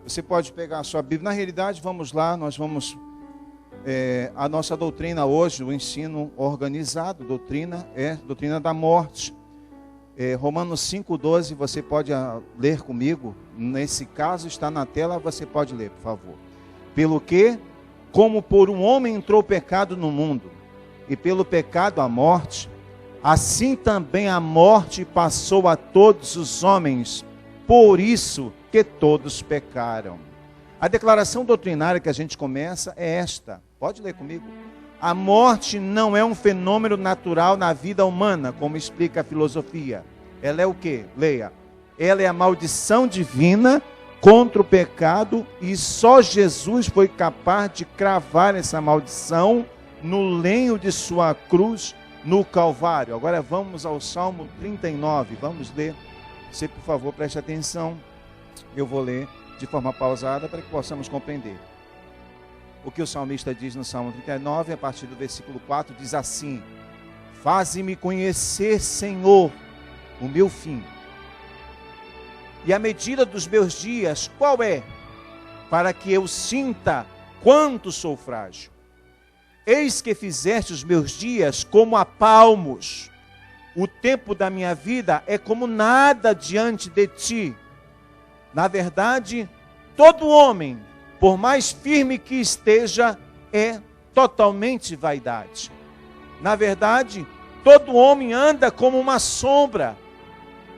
Você pode pegar a sua Bíblia. Na realidade, vamos lá, nós vamos... a nossa doutrina hoje, o ensino organizado, doutrina da morte. Romanos 5,12, você pode ler comigo. Nesse caso está na tela, você pode ler, por favor. Pelo que, como por um homem entrou o pecado no mundo, e pelo pecado a morte, assim também a morte passou a todos os homens, por isso que todos pecaram. A declaração doutrinária que a gente começa é esta. Pode ler comigo. A morte não é um fenômeno natural na vida humana, como explica a filosofia. Ela é o quê? Leia. Ela é a maldição divina contra o pecado, e só Jesus foi capaz de cravar essa maldição no lenho de sua cruz no Calvário. Agora vamos ao Salmo 39. Vamos ler. Você, por favor, preste atenção. Eu vou ler de forma pausada para que possamos compreender. O que o salmista diz no Salmo 39, a partir do versículo 4, diz assim: faze-me conhecer, Senhor, o meu fim, e a medida dos meus dias, qual é? Para que eu sinta quanto sou frágil. Eis que fizeste os meus dias como a palmos, o tempo da minha vida é como nada diante de ti. Na verdade, todo homem, por mais firme que esteja, é totalmente vaidade. Na verdade, todo homem anda como uma sombra.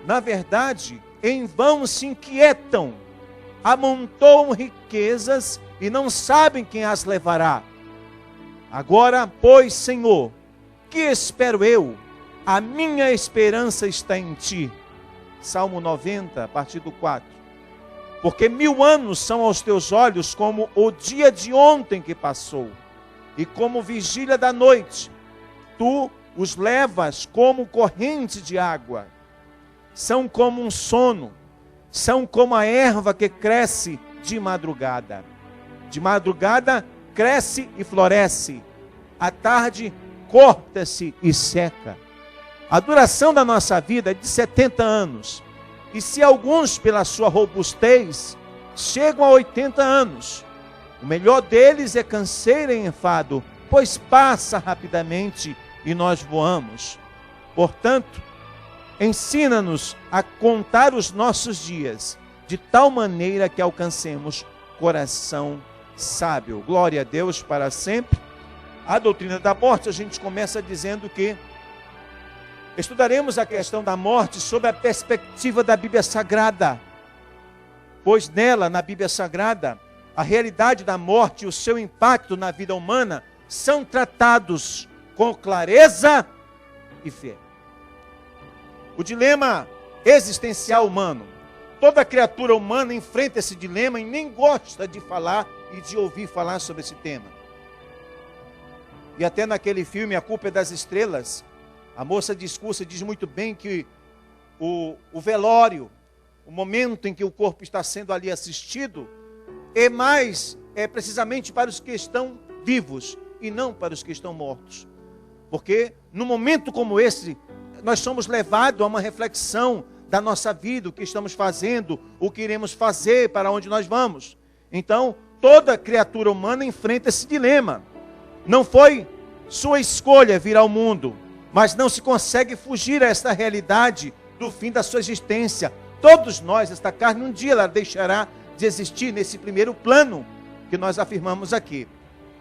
Na verdade, em vão se inquietam, amontoam riquezas e não sabem quem as levará. Agora, pois, Senhor, que espero eu? A minha esperança está em ti. Salmo 90, a partir do 4. Porque 1000 anos são aos teus olhos como o dia de ontem que passou, e como vigília da noite. Tu os levas como corrente de água. São como um sono, são como a erva que cresce de madrugada. De madrugada cresce e floresce, à tarde corta-se e seca. A duração da nossa vida é de 70 anos. E se alguns, pela sua robustez, chegam a 80 anos, o melhor deles é canseira e enfado, pois passa rapidamente e nós voamos. Portanto, ensina-nos a contar os nossos dias, de tal maneira que alcancemos coração sábio. Glória a Deus para sempre. A doutrina da morte, a gente começa dizendo que estudaremos a questão da morte sob a perspectiva da Bíblia Sagrada, pois nela, na Bíblia Sagrada, a realidade da morte e o seu impacto na vida humana são tratados com clareza e fé. O dilema existencial humano, toda criatura humana enfrenta esse dilema e nem gosta de falar e de ouvir falar sobre esse tema. E até naquele filme A Culpa é das Estrelas, a moça discursa diz muito bem que o velório, o momento em que o corpo está sendo ali assistido, é precisamente para os que estão vivos e não para os que estão mortos. Porque num momento como esse, nós somos levados a uma reflexão da nossa vida, o que estamos fazendo, o que iremos fazer, para onde nós vamos. Então, toda criatura humana enfrenta esse dilema. Não foi sua escolha vir ao mundo, mas não se consegue fugir a esta realidade do fim da sua existência. Todos nós, esta carne, um dia ela deixará de existir nesse primeiro plano que nós afirmamos aqui.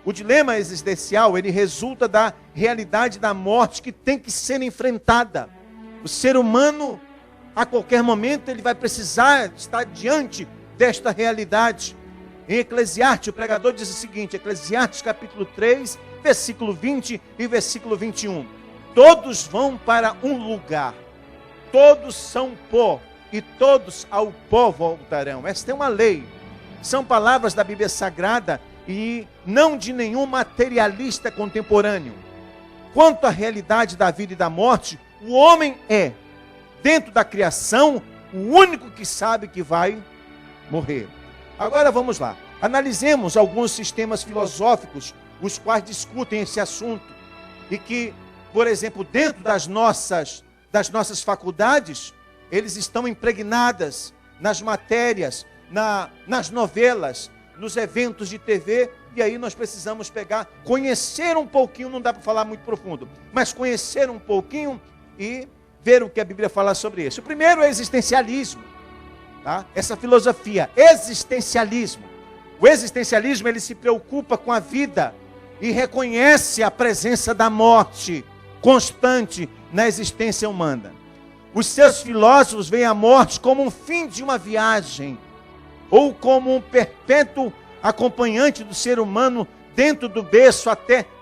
O dilema existencial, ele resulta da realidade da morte que tem que ser enfrentada. O ser humano, a qualquer momento, ele vai precisar estar diante desta realidade. Em Eclesiastes, o pregador diz o seguinte, Eclesiastes capítulo 3, versículo 20 e versículo 21. Todos vão para um lugar, todos são pó, e todos ao pó voltarão. Esta é uma lei. São palavras da Bíblia Sagrada e não de nenhum materialista contemporâneo. Quanto à realidade da vida e da morte, o homem é, dentro da criação, o único que sabe que vai morrer. Agora vamos lá. Analisemos alguns sistemas filosóficos, os quais discutem esse assunto. E que, por exemplo, dentro das nossas faculdades, eles estão impregnadas nas matérias nas novelas, nos eventos de TV, e aí nós precisamos conhecer um pouquinho, não dá para falar muito profundo, mas conhecer um pouquinho e ver o que a Bíblia fala sobre isso. O primeiro é o existencialismo, tá? Essa filosofia, existencialismo. O existencialismo, ele se preocupa com a vida e reconhece a presença da morte constante na existência humana. Os seus filósofos veem a morte como um fim de uma viagem, ou como um perpétuo acompanhante do ser humano dentro do berço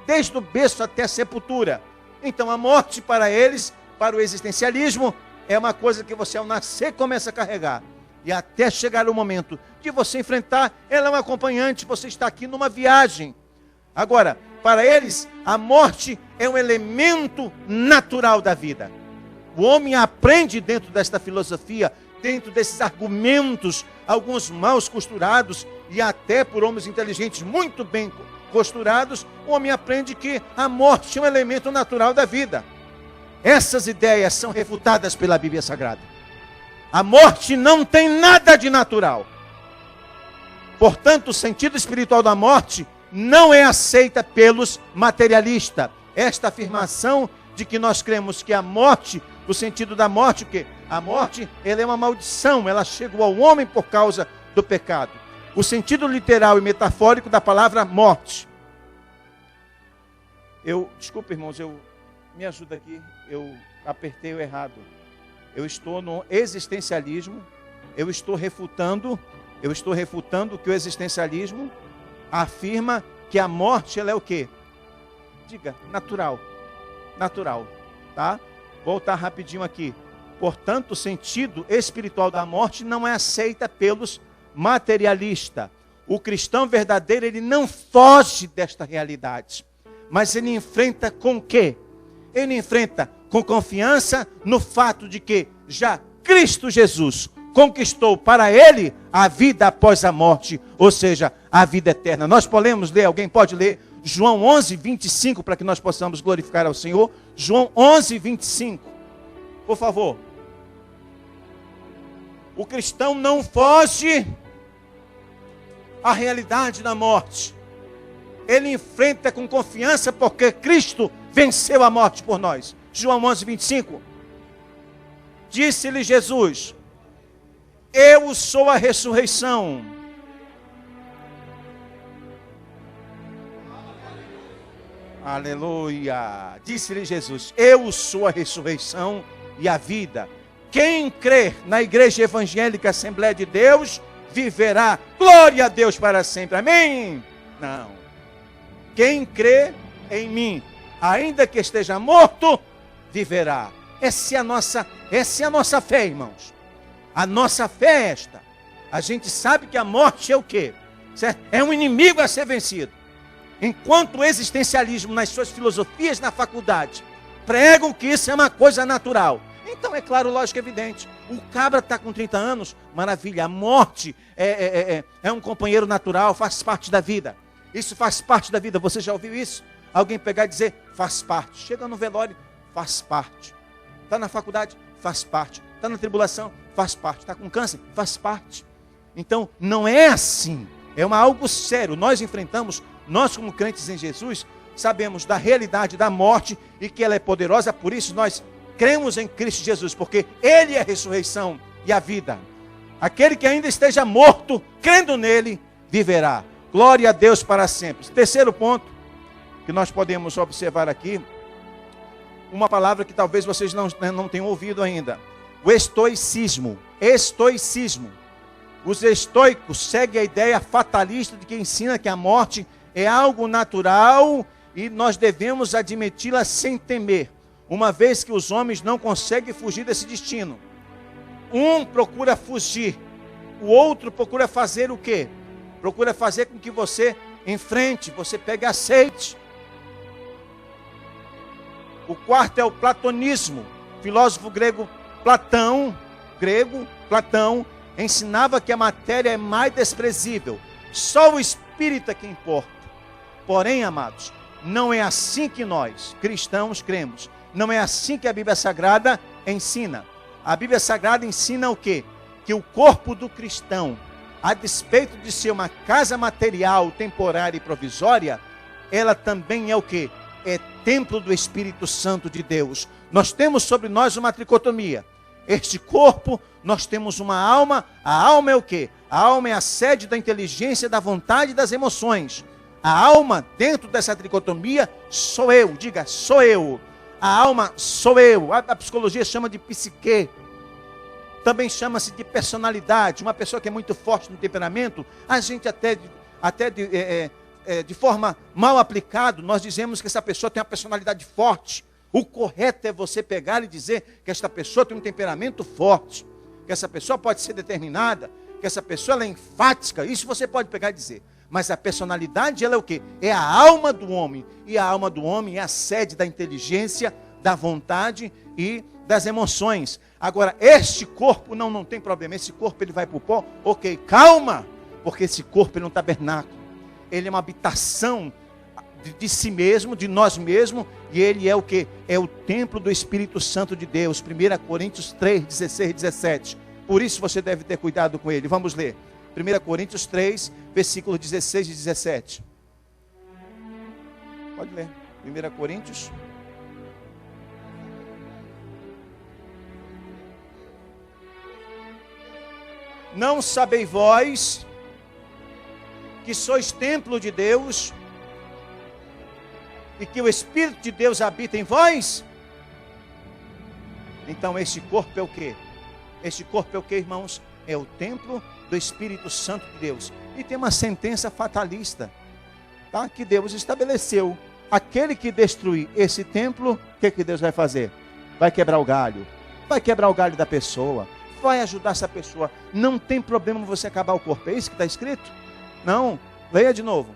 desde o berço até a sepultura. Então a morte para eles, para o existencialismo, é uma coisa que você ao nascer começa a carregar. E até chegar o momento de você enfrentar, ela é uma acompanhante, você está aqui numa viagem. Agora, para eles, a morte é um elemento natural da vida. O homem aprende dentro desta filosofia, dentro desses argumentos, alguns mal costurados, e até por homens inteligentes muito bem costurados, o homem aprende que a morte é um elemento natural da vida. Essas ideias são refutadas pela Bíblia Sagrada. A morte não tem nada de natural. Portanto, o sentido espiritual da morte não é aceita pelos materialistas. Esta afirmação de que nós cremos que a morte, o sentido da morte, o quê? A morte, ela é uma maldição, ela chegou ao homem por causa do pecado. O sentido literal e metafórico da palavra morte. Desculpa, irmãos, me ajuda aqui, eu apertei o errado. Eu estou no existencialismo, eu estou refutando que o existencialismo afirma que a morte, ela é o quê? Diga, natural, tá? Voltar rapidinho aqui. Portanto, o sentido espiritual da morte não é aceita pelos materialistas. O cristão verdadeiro, ele não foge desta realidade, mas ele enfrenta com o quê? Ele enfrenta com confiança no fato de que já Cristo Jesus conquistou para ele a vida após a morte, ou seja, a vida eterna. Nós podemos ler, alguém pode ler João 11, 25, para que nós possamos glorificar ao Senhor? João 11, 25, por favor. O cristão não foge à realidade da morte. Ele enfrenta com confiança porque Cristo venceu a morte por nós. João 11, 25. Disse-lhe Jesus: eu sou a ressurreição. Aleluia. Disse-lhe Jesus: eu sou a ressurreição e a vida. Quem crer na igreja evangélica Assembleia de Deus, viverá. Glória a Deus para sempre. Amém? Não. Quem crê em mim, ainda que esteja morto, viverá. Essa é a nossa fé, irmãos. A nossa fé é esta. A gente sabe que a morte é o quê? Certo? É um inimigo a ser vencido. Enquanto o existencialismo, nas suas filosofias na faculdade, pregam que isso é uma coisa natural. Então, é claro, lógico, evidente. O cabra está com 30 anos, maravilha. A morte é um companheiro natural, faz parte da vida. Isso faz parte da vida. Você já ouviu isso? Alguém pegar e dizer, faz parte. Chega no velório, faz parte. Está na faculdade, faz parte. Está na tribulação, faz parte. Está com câncer, faz parte. Então, não é assim. É algo sério. Nós enfrentamos, nós como crentes em Jesus, sabemos da realidade da morte e que ela é poderosa. Por isso nós cremos em Cristo Jesus, porque Ele é a ressurreição e a vida. Aquele que ainda esteja morto, crendo nele, viverá. Glória a Deus para sempre. Terceiro ponto que nós podemos observar aqui, uma palavra que talvez vocês não tenham ouvido ainda. O estoicismo. Estoicismo. Os estoicos seguem a ideia fatalista de que ensina que a morte é algo natural e nós devemos admiti-la sem temer, uma vez que os homens não conseguem fugir desse destino. Um procura fugir, o outro procura fazer o quê? Procura fazer com que você enfrente, você pegue e aceite. O quarto é o platonismo. O filósofo grego Platão ensinava que a matéria é mais desprezível. Só o espírito é que importa. Porém, amados, não é assim que nós, cristãos, cremos. Não é assim que a Bíblia Sagrada ensina. A Bíblia Sagrada ensina o quê? Que o corpo do cristão a despeito de ser uma casa material, temporária e provisória, ela também é o quê? É templo do Espírito Santo de Deus. Nós temos sobre nós uma tricotomia. Este corpo, nós temos uma alma. A alma é o quê? A alma é a sede da inteligência, da vontade e das emoções. A alma, dentro dessa tricotomia, sou eu. Diga, sou eu. A alma, sou eu. A psicologia chama de psique. Também chama-se de personalidade. Uma pessoa que é muito forte no temperamento, a gente de forma mal aplicada, nós dizemos que essa pessoa tem uma personalidade forte. O correto é você pegar e dizer que esta pessoa tem um temperamento forte, que essa pessoa pode ser determinada, que essa pessoa ela é enfática. Isso você pode pegar e dizer. Mas a personalidade, ela é o quê? É a alma do homem. E a alma do homem é a sede da inteligência, da vontade e das emoções. Agora, este corpo não tem problema. Esse corpo ele vai para o pó. Ok, calma. Porque esse corpo ele é um tabernáculo. Ele é uma habitação de si mesmo, de nós mesmos. E ele é o quê? É o templo do Espírito Santo de Deus. 1 Coríntios 3, 16 e 17. Por isso você deve ter cuidado com ele. Vamos ler. 1 Coríntios 3, versículos 16 e 17. Pode ler. 1 Coríntios. Não sabeis vós que sois templo de Deus e que o Espírito de Deus habita em vós? Então este corpo é o quê? Este corpo é o quê, irmãos? É o templo do Espírito Santo de Deus. E tem uma sentença fatalista, tá? Que Deus estabeleceu. Aquele que destruir esse templo, o que Deus vai fazer? Vai quebrar o galho. Vai quebrar o galho da pessoa. Vai ajudar essa pessoa. Não tem problema você acabar o corpo. É isso que está escrito? Não. Leia de novo.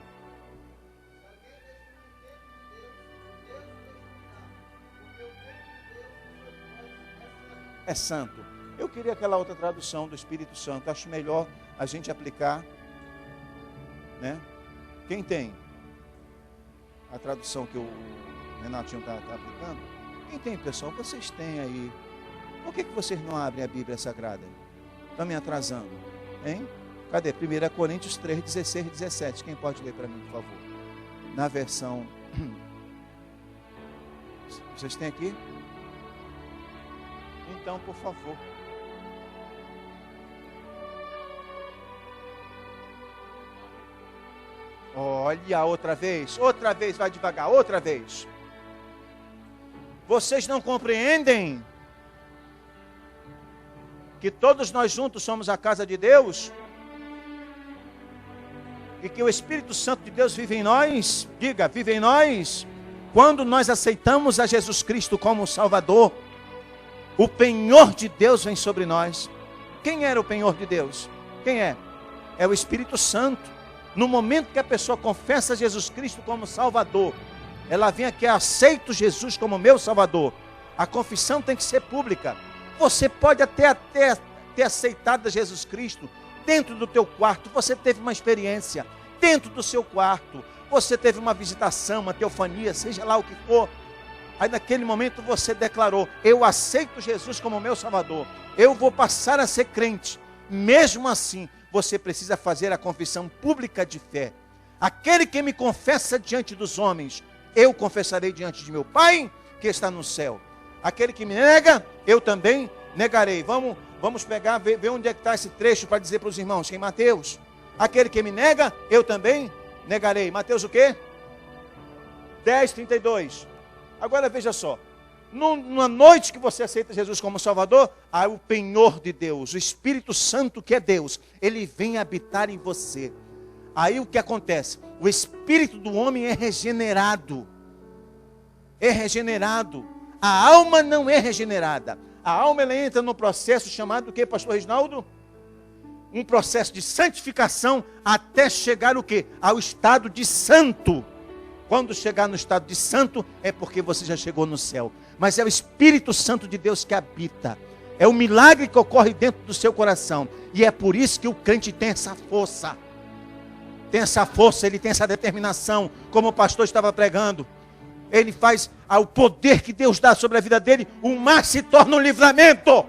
É santo. Eu queria aquela outra tradução do Espírito Santo. Acho melhor a gente aplicar, né? Quem tem a tradução que o Renatinho está aplicando? Quem tem, pessoal? Vocês têm aí. Por que vocês não abrem a Bíblia Sagrada? Estão me atrasando, hein? Cadê? 1 Coríntios 3, 16 e 17. Quem pode ler para mim, por favor? Na versão... Vocês têm aqui? Então, por favor. Olha, outra vez, vai devagar, outra vez. Vocês não compreendem que todos nós juntos somos a casa de Deus? E que o Espírito Santo de Deus vive em nós? Diga, vive em nós. Quando nós aceitamos a Jesus Cristo como Salvador, o penhor de Deus vem sobre nós. Quem era o penhor de Deus? Quem é? É o Espírito Santo. No momento que a pessoa confessa Jesus Cristo como Salvador, ela vem aqui, aceito Jesus como meu Salvador. A confissão tem que ser pública. Você pode até ter aceitado Jesus Cristo dentro do teu quarto. Você teve uma experiência dentro do seu quarto. Você teve uma visitação, uma teofania, seja lá o que for. Aí naquele momento você declarou: eu aceito Jesus como meu Salvador. Eu vou passar a ser crente. Mesmo assim, você precisa fazer a confissão pública de fé. Aquele que me confessa diante dos homens, eu confessarei diante de meu Pai que está no céu. Aquele que me nega, eu também negarei. Vamos pegar, ver onde é que está esse trecho para dizer para os irmãos. Em Mateus. Aquele que me nega, eu também negarei. Mateus o quê? 10:32. Agora veja só. Na noite que você aceita Jesus como Salvador, há o penhor de Deus, o Espírito Santo que é Deus, ele vem habitar em você. Aí o que acontece? O espírito do homem é regenerado. É regenerado. A alma não é regenerada. A alma ela entra no processo chamado o quê, pastor Reginaldo? Um processo de santificação até chegar o quê? Ao estado de santo. Quando chegar no estado de santo, é porque você já chegou no céu. Mas é o Espírito Santo de Deus que habita. É o milagre que ocorre dentro do seu coração. E é por isso que o crente tem essa força. Tem essa força, ele tem essa determinação. Como o pastor estava pregando. Ele faz o poder que Deus dá sobre a vida dele. O mar se torna um livramento.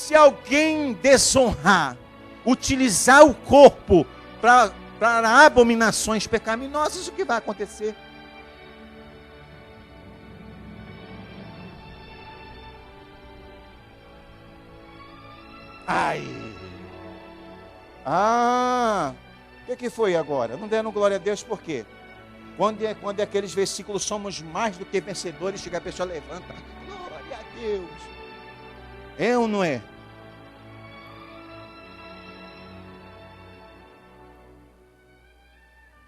Se alguém desonrar, utilizar o corpo para abominações pecaminosas, o que vai acontecer? Ai! O que foi agora? Não deram glória a Deus por quê? Quando é aqueles versículos, somos mais do que vencedores, chega a pessoa, levanta, glória a Deus. É ou não é?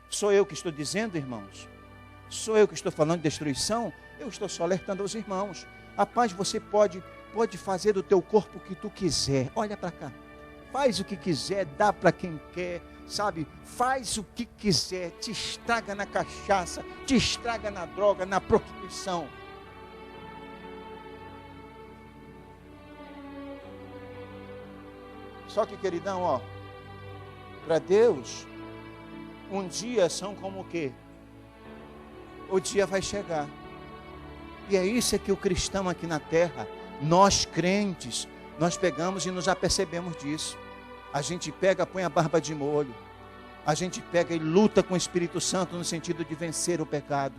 Sou eu que estou dizendo, irmãos? Sou eu que estou falando de destruição? Eu estou só alertando aos irmãos. Rapaz, você pode fazer do teu corpo o que tu quiser. Olha para cá. Faz o que quiser, dá para quem quer, sabe? Faz o que quiser. Te estraga na cachaça, te estraga na droga, na prostituição. Só que, queridão, ó, para Deus, um dia são como o quê? O dia vai chegar. E é isso que o cristão aqui na terra, nós crentes, nós pegamos e nos apercebemos disso. A gente pega, põe a barba de molho. A gente pega e luta com o Espírito Santo no sentido de vencer o pecado.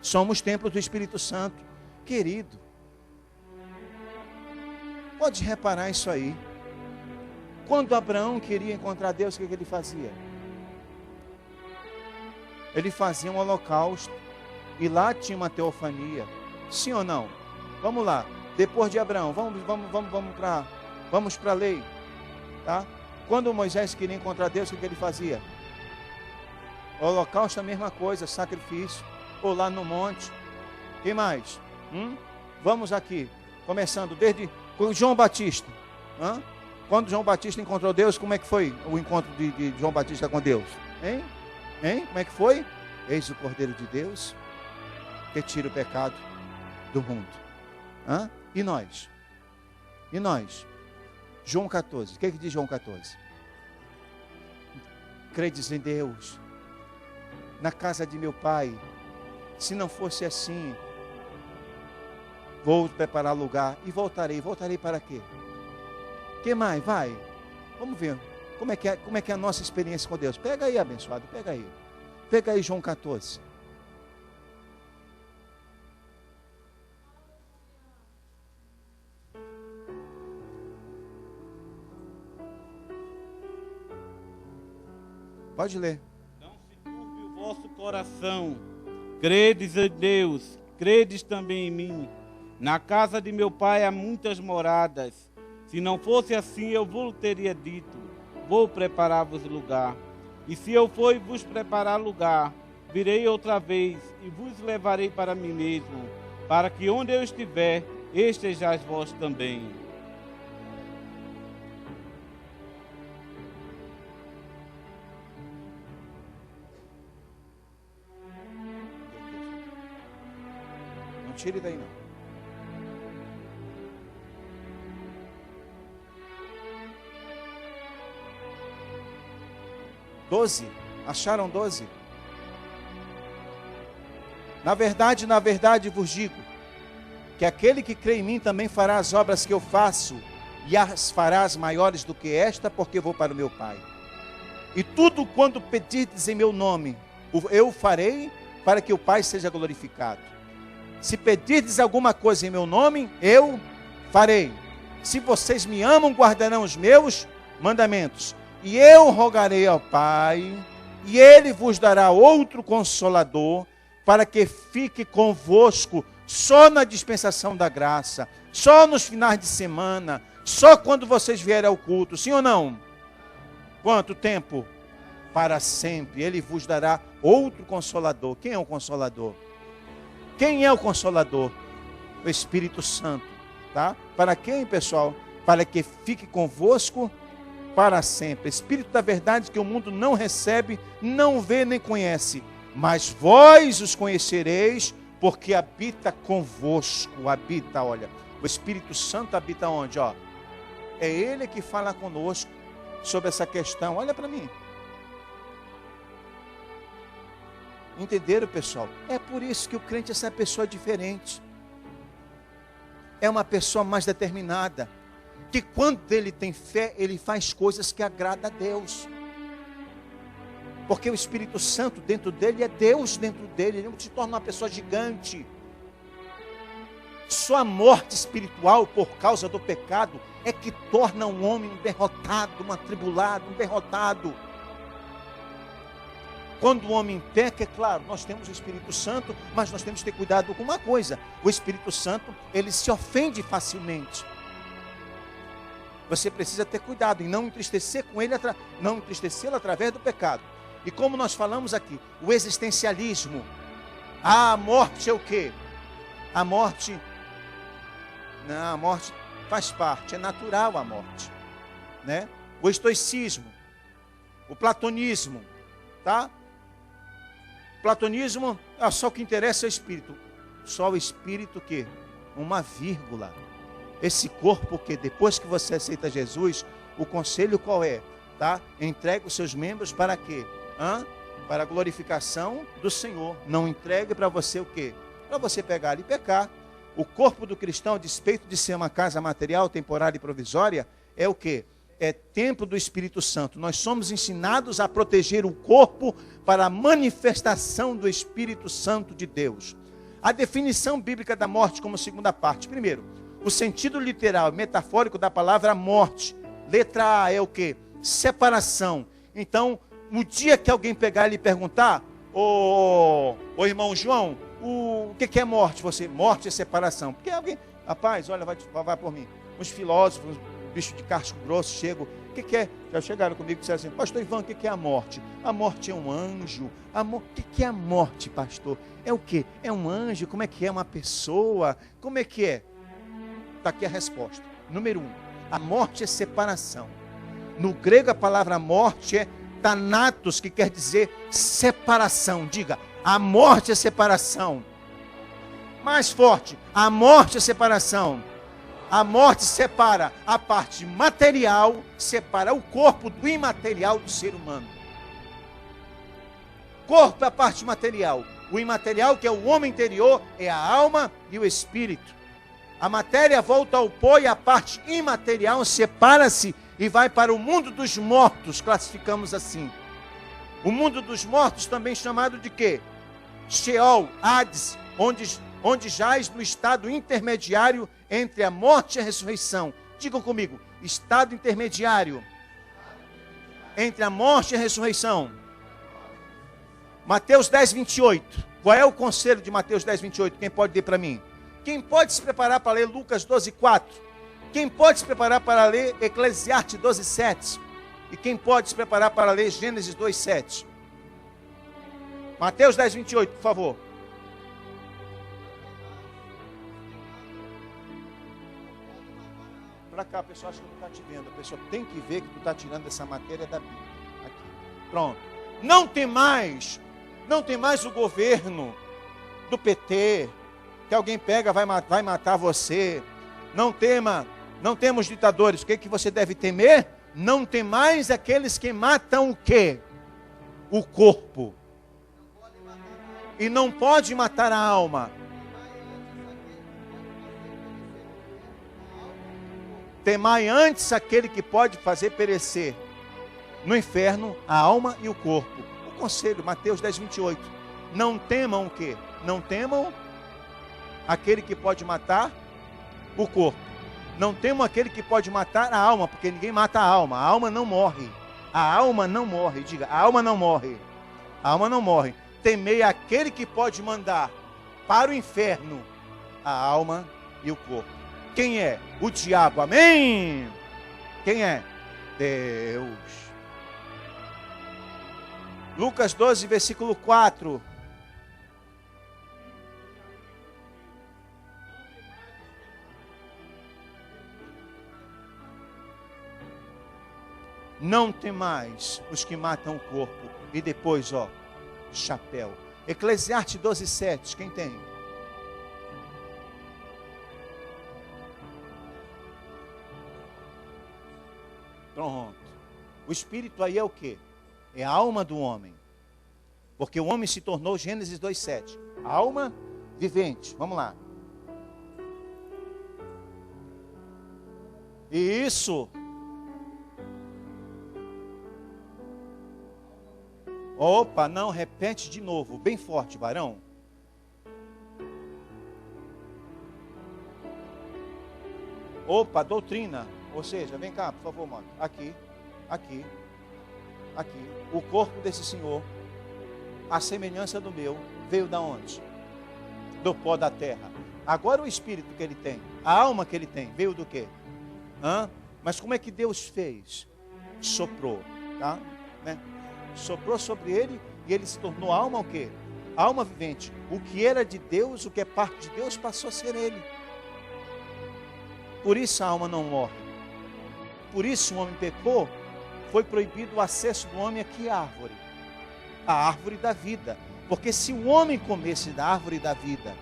Somos templos do Espírito Santo. Querido, pode reparar isso aí. Quando Abraão queria encontrar Deus, o que ele fazia? Ele fazia um holocausto. E lá tinha uma teofania. Sim ou não? Vamos lá. Depois de Abraão, vamos para a lei. Tá? Quando Moisés queria encontrar Deus, o que ele fazia? Holocausto é a mesma coisa, sacrifício. Ou lá no monte. Quem mais? Vamos aqui. Começando desde João Batista. Quando João Batista encontrou Deus, como é que foi o encontro de João Batista com Deus? Hein? Como é que foi? Eis o Cordeiro de Deus que tira o pecado do mundo. E nós? E nós? João 14. O que diz João 14? Credes em Deus, na casa de meu Pai. Se não fosse assim, vou preparar lugar e voltarei. Voltarei para quê? Que mais? Vai. Vamos ver. Como é que é a nossa experiência com Deus? Pega aí, abençoado. Pega aí. Pega aí João 14. Pode ler. Não se turbe o vosso coração. Credes em Deus, credes também em mim. Na casa de meu pai há muitas moradas. Se não fosse assim, eu vos teria dito: vou preparar-vos lugar. E se eu for vos preparar lugar, virei outra vez e vos levarei para mim mesmo, para que onde eu estiver, estejais vós também. Não tire daí não. Doze. Acharam 12? Na verdade vos digo, que aquele que crê em mim também fará as obras que eu faço, e as farás maiores do que esta, porque vou para o meu Pai. E tudo quanto pedirdes em meu nome, eu farei, para que o Pai seja glorificado. Se pedirdes alguma coisa em meu nome, eu farei. Se vocês me amam, guardarão os meus mandamentos. E eu rogarei ao Pai, e Ele vos dará outro Consolador, para que fique convosco só na dispensação da graça, só nos finais de semana, só quando vocês vierem ao culto, sim ou não? Quanto tempo? Para sempre. Ele vos dará outro Consolador. Quem é o Consolador? Quem é o Consolador? O Espírito Santo. Tá? Para quem, pessoal? Para que fique convosco para sempre. Espírito da verdade que o mundo não recebe, não vê nem conhece. Mas vós os conhecereis, porque habita convosco. Habita, olha. O Espírito Santo habita onde? Ó. É Ele que fala conosco sobre essa questão. Olha para mim. Entenderam, pessoal? É por isso que o crente é essa pessoa diferente. é uma pessoa mais determinada. Que quando ele tem fé, ele faz coisas que agradam a Deus. Porque o Espírito Santo dentro dele é Deus dentro dele. Ele não se torna uma pessoa gigante. Só a morte espiritual por causa do pecado é que torna um homem um derrotado, um atribulado, um derrotado. Quando o homem peca, é claro, nós temos o Espírito Santo, mas nós temos que ter cuidado com uma coisa. O Espírito Santo, ele se ofende facilmente. Você precisa ter cuidado em não entristecer com ele, não entristecê-lo através do pecado. E como nós falamos aqui, o existencialismo, a morte é o quê? A morte, não, a morte faz parte, é natural a morte, né? O estoicismo, o platonismo, tá? O platonismo, só o que interessa é o espírito. Só o espírito que? Uma vírgula. Esse corpo que depois que você aceita Jesus, o conselho qual é? Tá? Entregue os seus membros para quê? Para a glorificação do Senhor. Não entregue para você o quê? Para você pegar e pecar. O corpo do cristão, a despeito de ser uma casa material, temporária e provisória, é o quê? É templo do Espírito Santo. Nós somos ensinados a proteger o corpo para a manifestação do Espírito Santo de Deus. A definição bíblica da morte como segunda parte. Primeiro, o sentido literal, metafórico da palavra morte. Letra A é o quê? Separação. Então, o dia que alguém pegar e lhe perguntar, ô irmão João, o que é morte? Morte é separação. Porque alguém, rapaz, olha, vai por mim. Os filósofos, bicho de casco grosso, chegam. O que é? Já chegaram comigo e disseram assim, pastor Ivan, o que é a morte? A morte é um anjo. O que é a morte, pastor? É o quê? É um anjo? Como é que é? Uma pessoa? Como é que é? Está aqui a resposta. Número 1, a morte é separação. No grego a palavra morte é thanatos, que quer dizer separação. Diga, a morte é separação. Mais forte, a morte é separação. A morte separa a parte material, separa o corpo do imaterial do ser humano. Corpo é a parte material. O imaterial, que é o homem interior, é a alma e o espírito. A matéria volta ao pó e a parte imaterial separa-se e vai para o mundo dos mortos, classificamos assim. O mundo dos mortos também chamado de quê? Sheol, Hades, onde jaz no estado intermediário entre a morte e a ressurreição. Digam comigo, estado intermediário entre a morte e a ressurreição. Mateus 10, 28. Qual é o conselho de Mateus 10, 28? Quem pode ler para mim? Quem pode se preparar para ler Lucas 12, 4? Quem pode se preparar para ler Eclesiastes 12, 7? E quem pode se preparar para ler Gênesis 2, 7? Mateus 10, 28, por favor. Para cá, a pessoa acha que não está te vendo. A pessoa tem que ver que tu está tirando essa matéria da Bíblia. Aqui. Pronto. Não tem mais o governo do PT, que alguém pega, vai matar você. Não temos ditadores. O que você deve temer? Não tem mais aqueles que matam o quê? O corpo. E não pode matar a alma. Temai antes aquele que pode fazer perecer no inferno a alma e o corpo. O conselho, Mateus 10, 28. Não temam o quê? Não temam aquele que pode matar o corpo. Não temam aquele que pode matar a alma, porque ninguém mata a alma. A alma não morre. A alma não morre. Diga, a alma não morre. A alma não morre. Temei aquele que pode mandar para o inferno a alma e o corpo. Quem é? O diabo. Amém? Quem é? Deus. Lucas 12, versículo 4. Não tem mais os que matam o corpo. E depois, chapéu. Eclesiastes 12, 7. Quem tem? Pronto. O espírito aí é o quê? É a alma do homem. Porque o homem se tornou, Gênesis 2, 7. Alma vivente. Vamos lá. Isso. Opa, não, repete de novo, bem forte, varão. Opa, doutrina. Ou seja, vem cá, por favor, mano. Aqui. O corpo desse senhor, a semelhança do meu, veio da onde? Do pó da terra. Agora o espírito que ele tem, a alma que ele tem, veio do quê? Mas como é que Deus fez? Soprou, tá? Né? Soprou sobre ele e ele se tornou alma o quê? Alma vivente. O que era de Deus, o que é parte de Deus, passou a ser ele. Por isso a alma não morre. Por isso o homem pecou, foi proibido o acesso do homem aqui à árvore. A árvore da vida. Porque se o homem comesse da árvore da vida,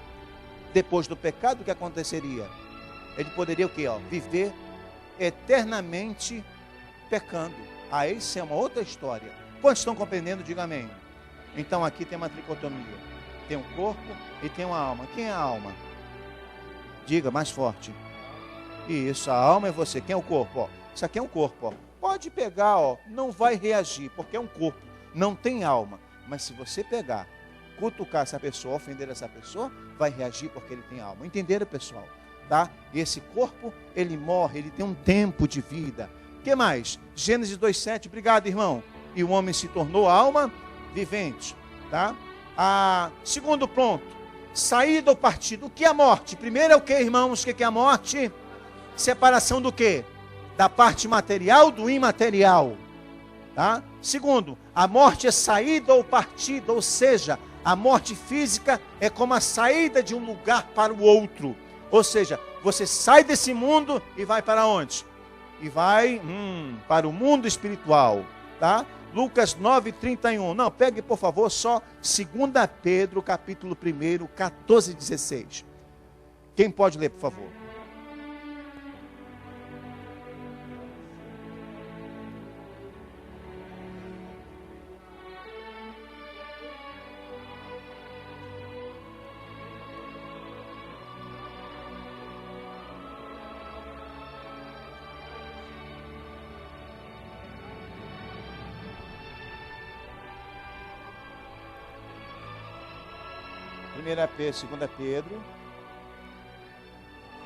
depois do pecado, o que aconteceria? Ele poderia o quê? Viver eternamente pecando. Isso é uma outra história. Quantos estão compreendendo? Diga amém. Então aqui tem uma tricotomia. Tem um corpo e tem uma alma. Quem é a alma? Diga mais forte. Isso, a alma é você. Quem é o corpo? Isso aqui é um corpo. Pode pegar, não vai reagir, porque é um corpo. Não tem alma. Mas se você pegar, cutucar essa pessoa, ofender essa pessoa, vai reagir porque ele tem alma. Entenderam, pessoal? Tá? E esse corpo, ele morre, ele tem um tempo de vida. O que mais? Gênesis 2,7. Obrigado, irmão. E o homem se tornou alma vivente. Tá? Segundo ponto. Saída ou partido. O que é a morte? Primeiro é o que, irmãos? O que é a morte? Separação do que? Da parte material do imaterial. Tá? Segundo, a morte é saída ou partida, ou seja, a morte física é como a saída de um lugar para o outro. Ou seja, você sai desse mundo e vai para onde? E vai para o mundo espiritual. Tá? Lucas 9:31. Não, pegue por favor só 2 Pedro, capítulo 1, 14 e 16. Quem pode ler, por favor?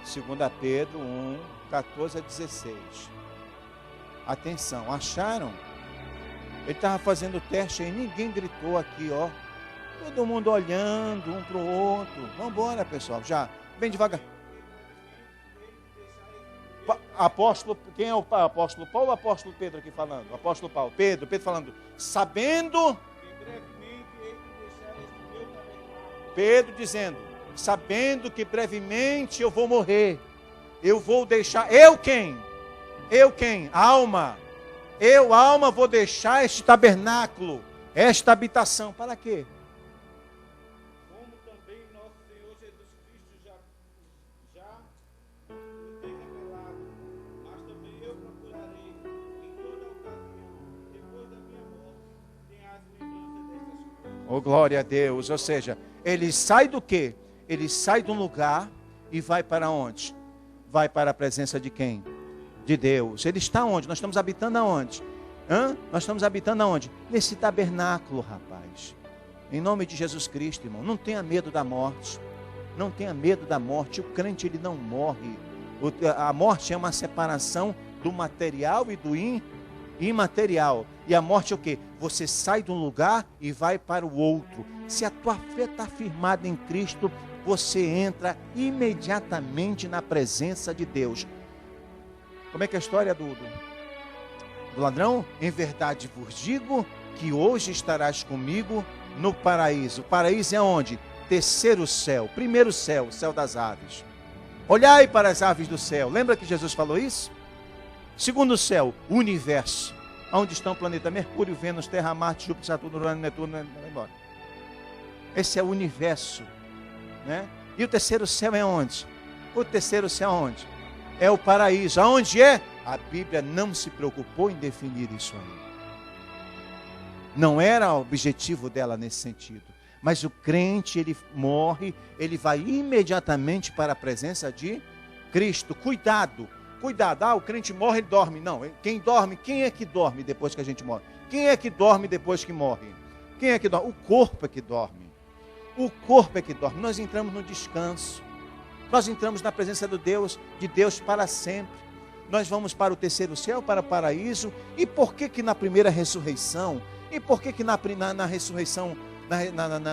Segunda Pedro 1, 14 a 16. Atenção, acharam? Ele estava fazendo o teste aí, ninguém gritou aqui, todo mundo olhando um para o outro. Vamos embora, pessoal, já, bem devagar. Apóstolo, quem é o apóstolo Paulo ou o apóstolo Pedro aqui falando? O apóstolo Paulo, Pedro falando, sabendo... Pedro dizendo, sabendo que brevemente eu vou morrer, eu vou deixar, eu quem? Alma, alma, vou deixar este tabernáculo, esta habitação, para quê? Como também nosso Senhor Jesus Cristo já nos tem revelado, mas também eu procurarei, em toda ocasião, depois da minha morte, ter as lembranças destas coisas. Oh, glória a Deus, ou seja... Ele sai do quê? Ele sai de um lugar e vai para onde? Vai para a presença de quem? De Deus. Ele está onde? Nós estamos habitando aonde? Nós estamos habitando aonde? Nesse tabernáculo, rapaz. Em nome de Jesus Cristo, irmão. Não tenha medo da morte. Não tenha medo da morte. O crente, ele não morre. A morte é uma separação do material e do imaterial. E a morte é o quê? Você sai de um lugar e vai para o outro. Se a tua fé está firmada em Cristo, você entra imediatamente na presença de Deus. Como é que é a história do ladrão? Em verdade vos digo que hoje estarás comigo no paraíso. O paraíso é onde? Terceiro céu. Primeiro céu, o céu das aves. Olhai para as aves do céu. Lembra que Jesus falou isso? Segundo céu, o universo. Onde estão o planeta Mercúrio, Vênus, Terra, Marte, Júpiter, Saturno, Urano, Netuno, vai embora. Esse é o universo, né? E o terceiro céu é onde? O terceiro céu é onde? É o paraíso. Aonde é? A Bíblia não se preocupou em definir isso aí. Não era o objetivo dela nesse sentido. Mas o crente, ele morre, ele vai imediatamente para a presença de Cristo. Cuidado, cuidado, o crente morre, ele dorme. Não, quem dorme, quem é que dorme depois que a gente morre? Quem é que dorme depois que morre? Quem é que dorme? O corpo é que dorme. O corpo é que dorme. Nós entramos no descanso. Nós entramos na presença de Deus para sempre. Nós vamos para o terceiro céu, para o paraíso. E por que na primeira ressurreição, e por que na ressurreição,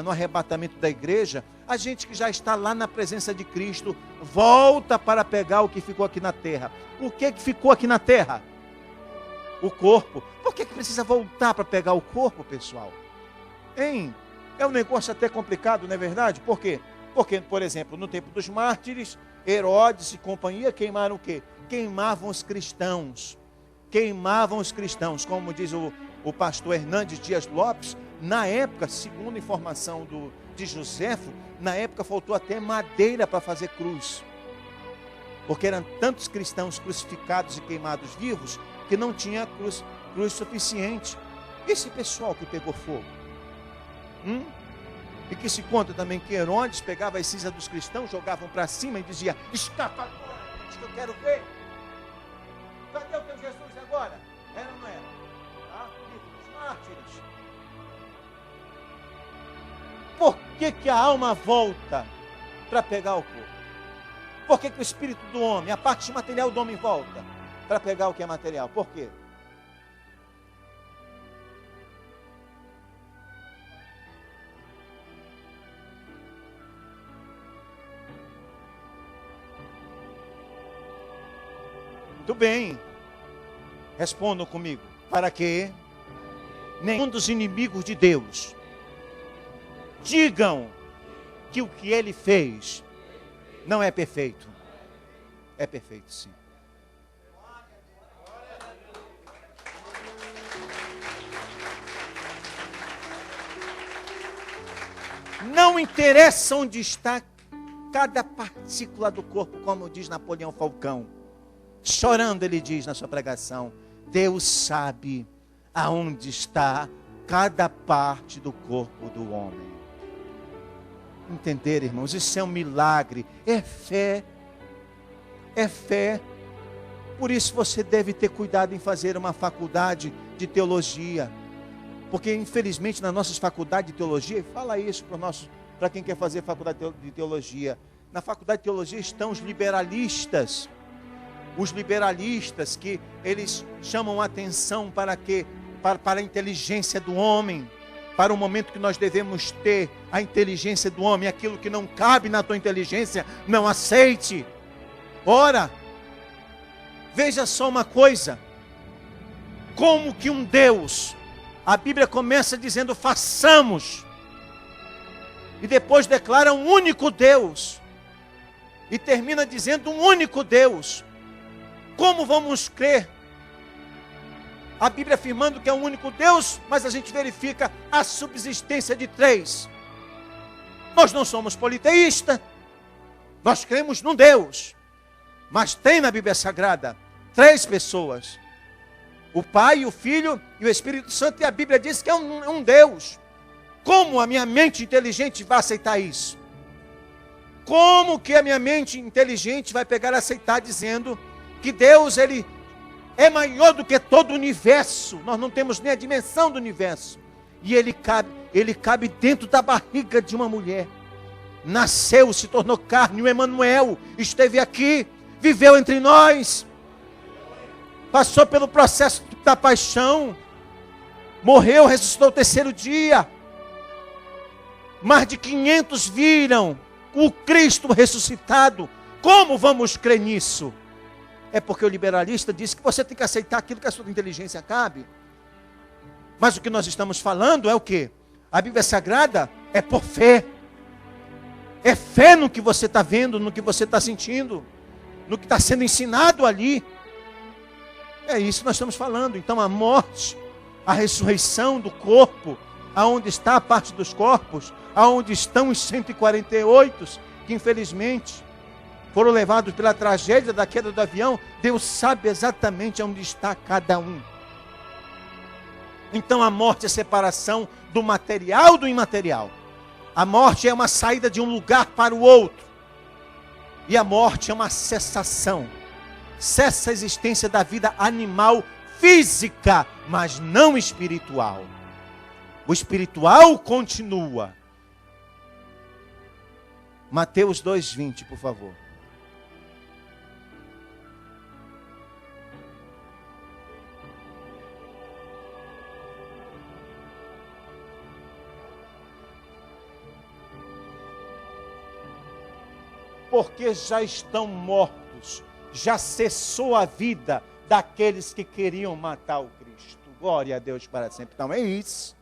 no arrebatamento da igreja, a gente que já está lá na presença de Cristo, volta para pegar o que ficou aqui na terra? O que ficou aqui na terra? O corpo. Por que precisa voltar para pegar o corpo, pessoal? Hein? É um negócio até complicado, não é verdade? Por quê? Porque, por exemplo, no tempo dos mártires, Herodes e companhia queimaram o quê? Queimavam os cristãos. Queimavam os cristãos. Como diz o pastor Hernandes Dias Lopes, na época, segundo a informação de Joséfo, na época faltou até madeira para fazer cruz. Porque eram tantos cristãos crucificados e queimados vivos, que não tinha cruz suficiente. Esse pessoal que pegou fogo. E que se conta também que Herodes pegava as cinzas dos cristãos, jogavam para cima e dizia: escapa agora, gente, que eu quero ver. Cadê o teu Jesus agora? Era ou não era? Livro dos mártires. Por que a alma volta para pegar o corpo? Por que o espírito do homem, a parte material do homem volta para pegar o que é material? Por quê? Muito bem, respondam comigo. Para que nenhum dos inimigos de Deus digam que o que ele fez não é perfeito. É perfeito, sim. Não interessa onde está cada partícula do corpo, como diz Napoleão Falcão. Chorando, ele diz na sua pregação: Deus sabe aonde está cada parte do corpo do homem. Entender, irmãos, isso é um milagre, é fé. É fé. Por isso você deve ter cuidado em fazer uma faculdade de teologia. Porque infelizmente nas nossas faculdades de teologia, e fala isso para quem quer fazer faculdade de teologia, na faculdade de teologia estão os liberalistas. Os liberalistas que eles chamam a atenção para a inteligência do homem, para o momento que nós devemos ter a inteligência do homem, aquilo que não cabe na tua inteligência, não aceite. Ora, veja só uma coisa, como que um Deus, a Bíblia começa dizendo façamos, e depois declara um único Deus, e termina dizendo um único Deus. Como vamos crer? A Bíblia afirmando que é um único Deus, mas a gente verifica a subsistência de três. Nós não somos politeístas, nós cremos num Deus, mas tem na Bíblia Sagrada três pessoas: o Pai, o Filho e o Espírito Santo, e a Bíblia diz que é um Deus. Como a minha mente inteligente vai aceitar isso? Como que a minha mente inteligente vai pegar e aceitar dizendo que Deus, ele é maior do que todo o universo? Nós não temos nem a dimensão do universo. E ele cabe dentro da barriga de uma mulher. Nasceu, se tornou carne, o Emanuel esteve aqui, viveu entre nós, passou pelo processo da paixão, morreu, ressuscitou o terceiro dia. Mais de 500 viram o Cristo ressuscitado. Como vamos crer nisso? É porque o liberalista diz que você tem que aceitar aquilo que a sua inteligência cabe. Mas o que nós estamos falando é o quê? A Bíblia Sagrada é por fé. É fé no que você está vendo, no que você está sentindo, no que está sendo ensinado ali. É isso que nós estamos falando. Então a morte, a ressurreição do corpo, aonde está a parte dos corpos, aonde estão os 148, que infelizmente foram levados pela tragédia da queda do avião, Deus sabe exatamente onde está cada um. Então a morte é a separação do material do imaterial. A morte é uma saída de um lugar para o outro. E a morte é uma cessação. cessa a existência da vida animal física, mas não espiritual. O espiritual continua. Mateus 2:20, por favor. Porque já estão mortos, já cessou a vida daqueles que queriam matar o Cristo. Glória a Deus para sempre. Então é isso.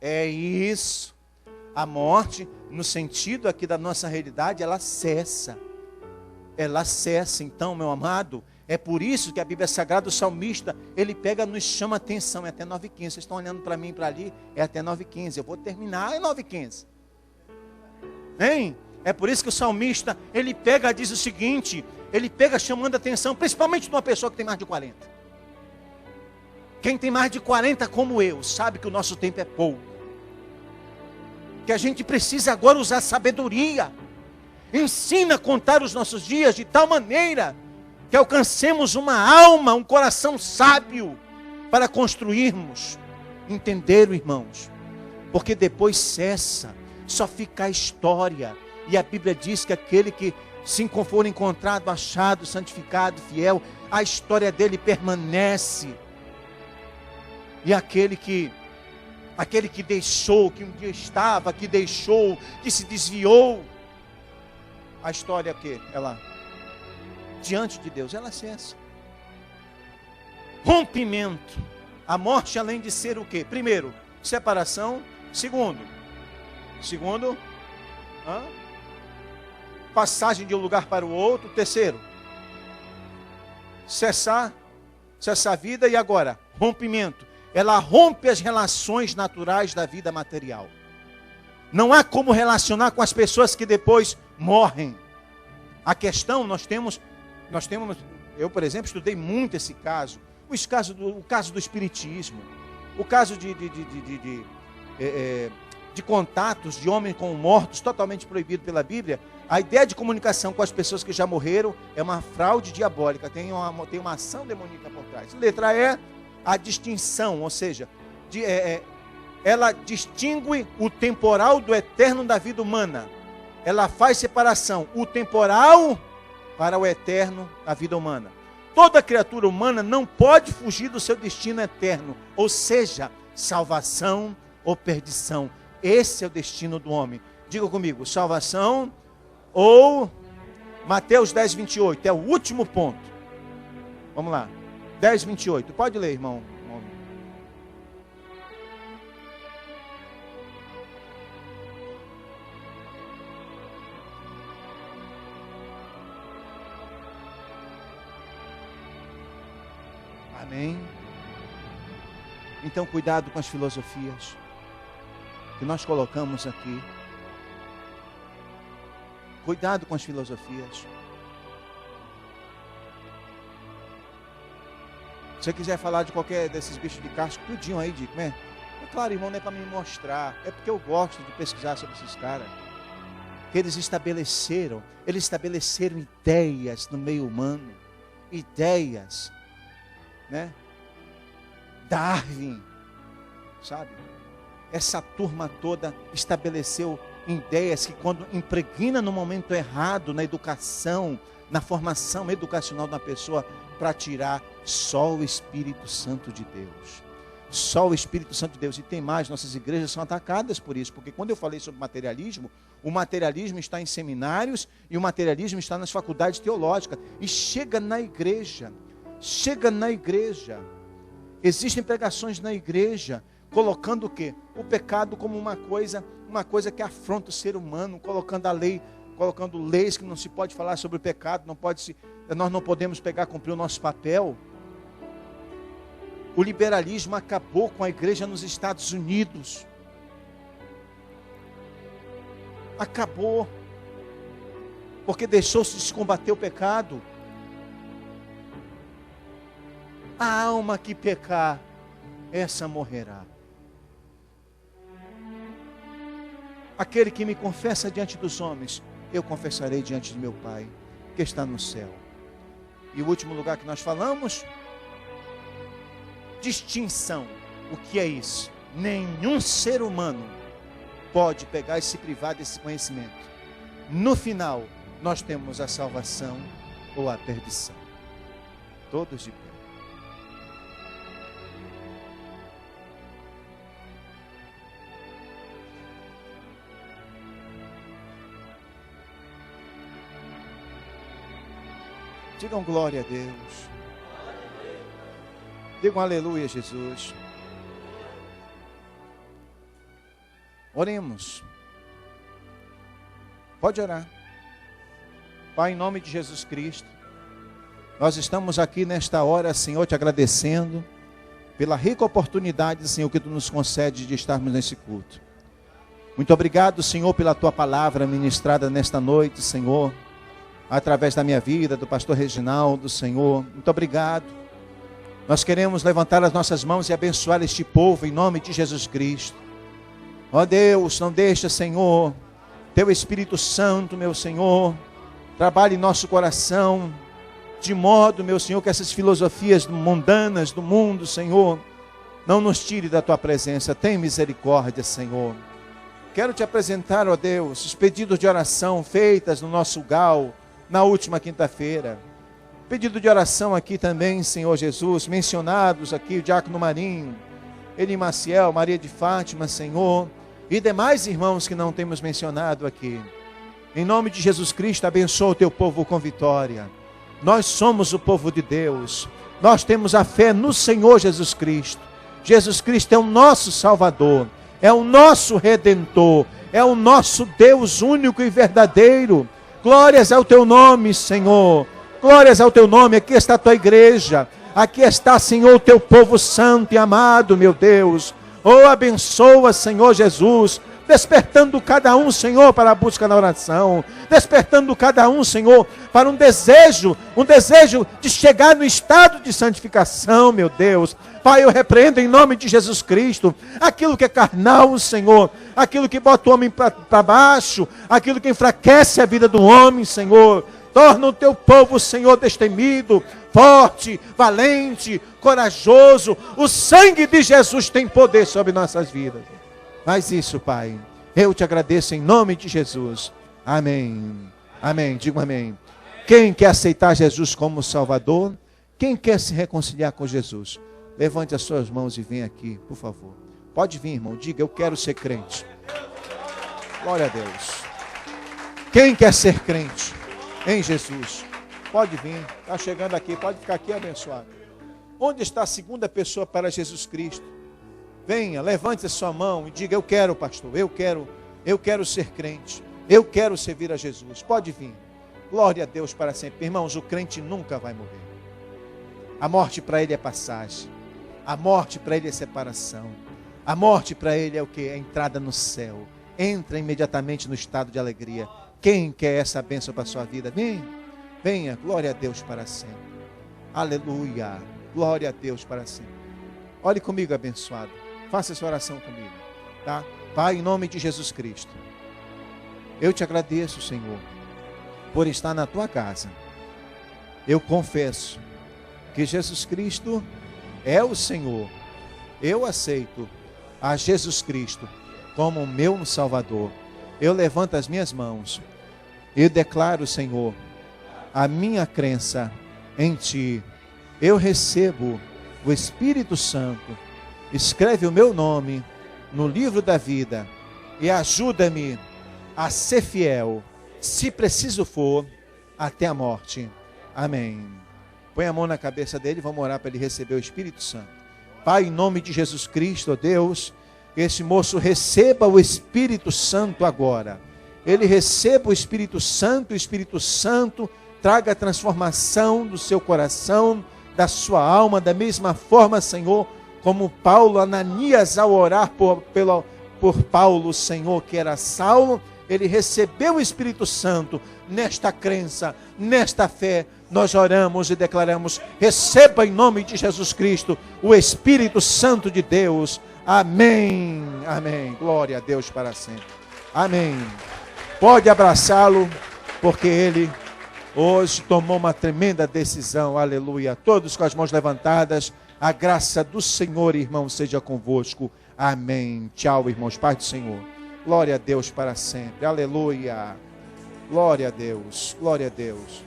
É isso. A morte, no sentido aqui da nossa realidade, ela cessa. Ela cessa. Então, meu amado, é por isso que a Bíblia Sagrada, o salmista, ele pega, nos chama atenção. É até 9:15. Vocês estão olhando para mim e para ali, é até 9:15. Eu vou terminar em 9:15. Hein? É por isso que o salmista, ele pega, diz o seguinte, ele pega chamando a atenção, principalmente de uma pessoa que tem mais de 40. Quem tem mais de 40 como eu, sabe que o nosso tempo é pouco. Que a gente precisa agora usar sabedoria. Ensina a contar os nossos dias de tal maneira que alcancemos uma alma, um coração sábio para construirmos. Entenderam, irmãos? Porque depois cessa, só fica a história. E a Bíblia diz que aquele que se for encontrado, achado, santificado, fiel, a história dele permanece. E aquele que deixou, que um dia estava, que deixou, que se desviou, a história é o quê? Ela, diante de Deus, ela cessa. Rompimento. A morte, além de ser o quê? Primeiro, separação. Segundo, passagem de um lugar para o outro. Terceiro, cessar a vida. E agora, rompimento. Ela rompe as relações naturais da vida material. Não há como relacionar com as pessoas que depois morrem. A questão, nós temos, eu, por exemplo, estudei muito esse caso. O caso do espiritismo. O caso de contatos de homens com mortos, totalmente proibido pela Bíblia. A ideia de comunicação com as pessoas que já morreram é uma fraude diabólica, tem uma ação demoníaca por trás. Letra E, a distinção, ou seja, ela distingue o temporal do eterno da vida humana. Ela faz separação, o temporal para o eterno da vida humana. Toda criatura humana não pode fugir do seu destino eterno, ou seja, salvação ou perdição. Esse é o destino do homem. Diga comigo, salvação ou Mateus 10:28, é o último ponto. Vamos lá, 10:28, pode ler, irmão. Amém. Então cuidado com as filosofias que nós colocamos aqui. Cuidado com as filosofias. Se você quiser falar de qualquer desses bichos de casco, tudinho aí, Dico, né? É claro, irmão, não é para me mostrar. É porque eu gosto de pesquisar sobre esses caras. Que eles estabeleceram ideias no meio humano. Ideias, né? Darwin, sabe? Essa turma toda estabeleceu ideias que, quando impregna no momento errado, na educação, na formação educacional da pessoa, para tirar só o Espírito Santo de Deus. Só o Espírito Santo de Deus. E tem mais, nossas igrejas são atacadas por isso, porque quando eu falei sobre materialismo, o materialismo está em seminários e o materialismo está nas faculdades teológicas. E chega na igreja. Existem pregações na igreja, colocando o quê? O pecado como uma coisa que afronta o ser humano, colocando leis que não se pode falar sobre o pecado, nós não podemos cumprir o nosso papel. O liberalismo acabou com a igreja nos Estados Unidos. Acabou. Porque deixou-se de combater o pecado. A alma que pecar, essa morrerá. Aquele que me confessa diante dos homens, eu confessarei diante de meu Pai, que está no céu. E o último lugar que nós falamos, distinção. O que é isso? Nenhum ser humano pode pegar e se privar desse conhecimento. No final, nós temos a salvação ou a perdição. Todos de pé. Digam glória a Deus. Digam aleluia, Jesus. Oremos. Pode orar. Pai, em nome de Jesus Cristo, nós estamos aqui nesta hora, Senhor, te agradecendo pela rica oportunidade, Senhor, que tu nos concede de estarmos nesse culto. Muito obrigado, Senhor, pela tua palavra ministrada nesta noite, Senhor, através da minha vida, do pastor Reginaldo, Senhor. Muito obrigado. Nós queremos levantar as nossas mãos e abençoar este povo em nome de Jesus Cristo. Ó Deus, não deixa, Senhor, teu Espírito Santo, meu Senhor, trabalhe em nosso coração, de modo, meu Senhor, que essas filosofias mundanas do mundo, Senhor, não nos tire da tua presença. Tem misericórdia, Senhor. Quero te apresentar, ó Deus, os pedidos de oração feitas no nosso GAL, na última quinta-feira. Pedido de oração aqui também, Senhor Jesus, mencionados aqui, o Diácono Marinho, Eli Maciel, Maria de Fátima, Senhor, e demais irmãos que não temos mencionado aqui. Em nome de Jesus Cristo, abençoa o teu povo com vitória. Nós somos o povo de Deus. Nós temos a fé no Senhor Jesus Cristo. Jesus Cristo é o nosso Salvador, é o nosso Redentor, é o nosso Deus único e verdadeiro. Glórias ao teu nome, Senhor. Glórias ao teu nome. Aqui está a tua igreja. Aqui está, Senhor, o teu povo santo e amado, meu Deus. Oh, abençoa, Senhor Jesus, despertando cada um, Senhor, para a busca na oração, despertando cada um, Senhor, para um desejo de chegar no estado de santificação, meu Deus. Pai, eu repreendo em nome de Jesus Cristo aquilo que é carnal, Senhor, aquilo que bota o homem para baixo, aquilo que enfraquece a vida do homem, Senhor. Torna o teu povo, Senhor, destemido, forte, valente, corajoso. O sangue de Jesus tem poder sobre nossas vidas. Faz isso, Pai. Eu te agradeço em nome de Jesus. Amém. Amém. Digo amém. Quem quer aceitar Jesus como Salvador? Quem quer se reconciliar com Jesus? Levante as suas mãos e venha aqui, por favor. Pode vir, irmão. Diga, eu quero ser crente. Glória a Deus. Quem quer ser crente em Jesus? Pode vir. Está chegando aqui. Pode ficar aqui abençoado. Onde está a segunda pessoa para Jesus Cristo? Venha, levante a sua mão e diga, eu quero, pastor, eu quero ser crente, eu quero servir a Jesus. Pode vir. Glória a Deus para sempre. Irmãos, o crente nunca vai morrer. A morte para ele é passagem. A morte para ele é separação. A morte para ele é o que? É a entrada no céu. Entra imediatamente no estado de alegria. Quem quer essa bênção para a sua vida? Venha, glória a Deus para sempre. Aleluia, glória a Deus para sempre. Olhe comigo, abençoado. Faça essa oração comigo, tá? Pai, em nome de Jesus Cristo, eu te agradeço, Senhor, por estar na tua casa. Eu confesso que Jesus Cristo é o Senhor. Eu aceito a Jesus Cristo como o meu Salvador. Eu levanto as minhas mãos e declaro, Senhor, a minha crença em Ti. Eu recebo o Espírito Santo. Escreve o meu nome no livro da vida e ajuda-me a ser fiel, se preciso for, até a morte. Amém. Põe a mão na cabeça dele e vamos orar para ele receber o Espírito Santo. Pai, em nome de Jesus Cristo, ó Deus, que esse moço receba o Espírito Santo agora. Ele receba o Espírito Santo traga a transformação do seu coração, da sua alma, da mesma forma, Senhor, como Paulo, Ananias, ao orar por Paulo, Senhor, que era Saulo, ele recebeu o Espírito Santo. Nesta crença, nesta fé, nós oramos e declaramos, receba em nome de Jesus Cristo o Espírito Santo de Deus. Amém, amém, glória a Deus para sempre. Amém. Pode abraçá-lo, porque ele hoje tomou uma tremenda decisão, aleluia. Todos com as mãos levantadas, a graça do Senhor, irmão, seja convosco. Amém. Tchau, irmãos. Paz do Senhor. Glória a Deus para sempre. Aleluia. Glória a Deus. Glória a Deus.